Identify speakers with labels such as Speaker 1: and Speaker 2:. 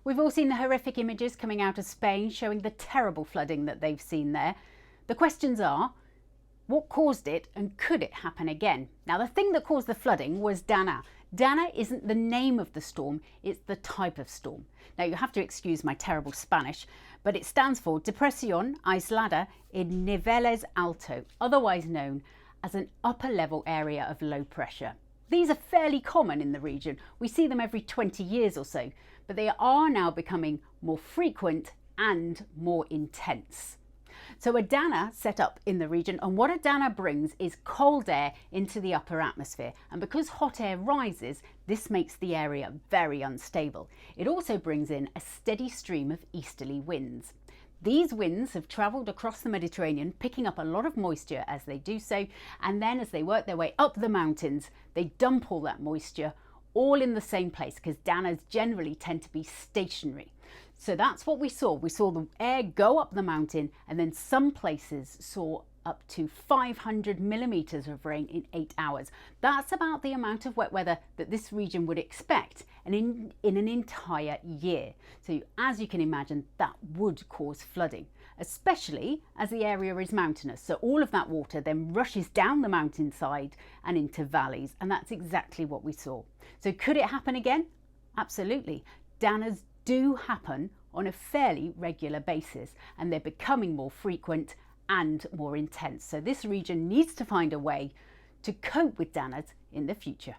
Speaker 1: We've all seen the horrific images coming out of Spain showing the terrible flooding that they've seen there. The questions are, what caused it and could it happen again? Now, the thing that caused the flooding was Dana. Dana isn't the name of the storm, it's the type of storm. Now, you have to excuse my terrible Spanish, but it stands for Depresión Aislada en Niveles Alto, otherwise known as an upper level area of low pressure. These are fairly common in the region. We see them every 20 years or so, but they are now becoming more frequent and more intense. So a Dana set up in the region, and what a Dana brings is cold air into the upper atmosphere, and because hot air rises, this makes the area very unstable. It also brings in a steady stream of easterly winds. These winds have travelled across the Mediterranean, picking up a lot of moisture as they do so, and then as they work their way up the mountains, they dump all that moisture all in the same place, because Danas generally tend to be stationary. So that's what we saw. We saw the air go up the mountain, and then some places saw up to 500 millimetres of rain in 8 hours. That's about the amount of wet weather that this region would expect and in an entire year. So as you can imagine, that would cause flooding, especially as the area is mountainous. So all of that water then rushes down the mountainside and into valleys, and that's exactly what we saw. So could it happen again? Absolutely. Danas do happen on a fairly regular basis, and they're becoming more frequent and more intense. So this region needs to find a way to cope with Danas in the future.